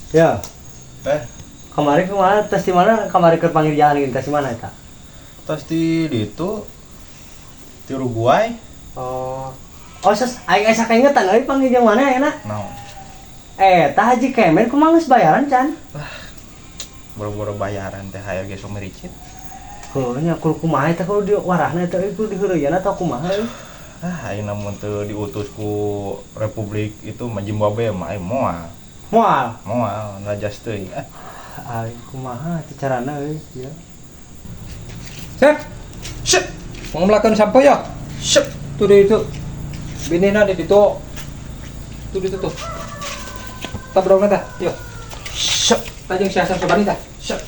Ya, Eh, kemarin kemana? Tes di mana? Kemarin ke panggil jalan ini tes di mana eta? tos di itu di Uruguay. Oh. Oh, aing asa kaingetan euy panggil jeung mana ya, Naon? Tah Haji Kemen kumaha geus bayaran can? Boro-boro bayaran teh hayar ge sok mericit. Heuh nya kumaha eta kudu di warahna eta kudu diheureuyana atau kumaha euy? Aing namun teu diutus ku Republik itu mah Zimbabwe mah aing moal. Moal. Ngajas teuing. Aing kumaha teu carana euy ya. Sep, Syep, mau melakukan sampo ya? syep. Tuh di itu, binina di itu, tuh di itu tuh. Tabrok nata, yo. Syep, Tajeng siasat sobani ta. syep.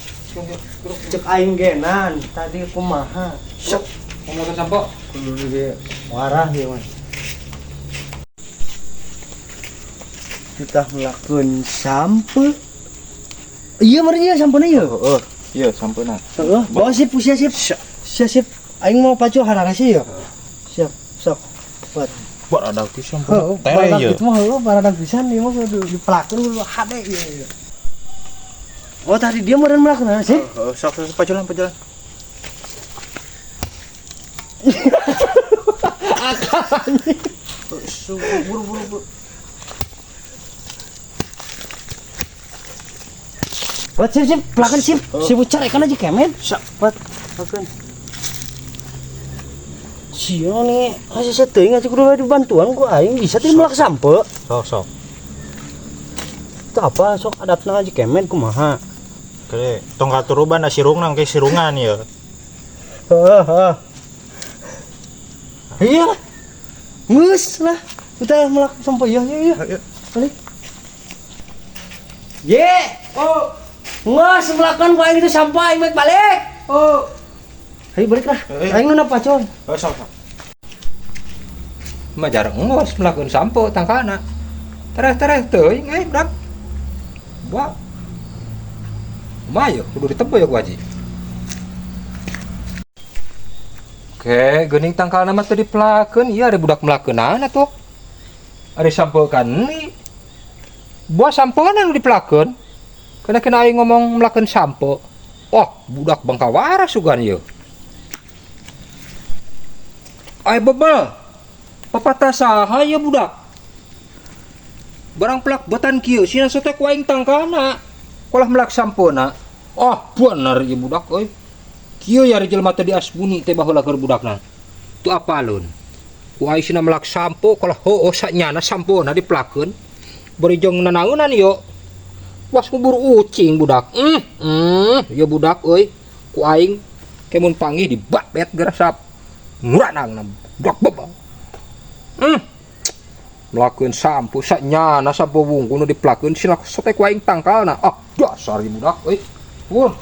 Cek aing genan tadi kumaha? Syep. Mau melakukan sampo? Kudu di warah ieu mah. Kita melakukan sampo. Iya meureun sampona ieu. Heeh. Iya, sampuna. Heeh, bawa sip, siap. Aing mau pacu harara sih ya. Siap, sok. Buat. Buat ada ki sampun. Heeh, Teh barudak ieu. itu mah heueuh barudak pisan ieu mah kudu dipelakeun kudu hade ieu. Oh, tadi dia meureun melakeun sih. Heeh, sok pajulan. Akan. Buru. Buat sip, pelakeun sip. Si bucar ikan aja kemen. Buat pelakeun. Sia nih, asa teuing atuh kudu aya bantuan ku aing bisa teh melak sampe. Sok. Itu apa sok adatna aja kemen kumaha? Kere, tong katuruban sirungan ke sirungan ya. Heeh. Iya. Geus lah. Kita melak sampe ya. Ayo. Balik. Ye. Oh. Ngas melakukan ku aing itu sampai aing balik. Oh. Ayo balik lah. Aing nu pacon. Oh, sok. Mah jarang ngos melakukan sampo tangkana. Tereh teuing budak. Wah. Mayo kudu ditebo ya ku Haji. Oke, geuning tangkalna mah teu dipelakeun, ieu ada budak melakeunana tuh. Ari sampokan ni. Buah sampona nu dipelakeun. Kena aing ngomong melakeun sampo. Oh, budak Bangkawara sugan ieu. Ai bebel. Papatah saha ya budak? Barang pelak botan kieu sina sotek ku aing tangkana. Kolah melak sampona. Oh, bener ieu budak euy. Kieu ya jelema teh diasbuni teh baheula keur budakna. Tu apalun. Ku aing sina melak sampo kolah heueuh sanyana sampona dipelakeun. Bari jong nanaeunan ieu. Was kubur ucing budak. Ya budak euy. Ku aing kemun panggih dibabet gerasap. Nguranangna budak bebel. Melakukan sampo sanyana sampo wungkul nu dipelakeun sila sotek ku aing tangkalna. Ah, dasar ieu budak euy. Pun.